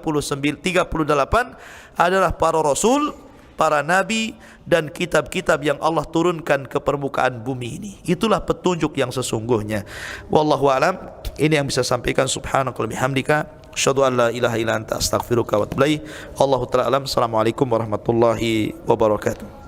adalah para rasul, para nabi dan kitab-kitab yang Allah turunkan ke permukaan bumi ini. Itulah petunjuk yang sesungguhnya. Wallahu alam. Ini yang bisa sampaikan. Subhanaka wa bihamdika asyhadu an la ilaha illa anta astaghfiruka wa atubu ilaik. Allahu ta'ala alam. Assalamualaikum warahmatullahi wabarakatuh.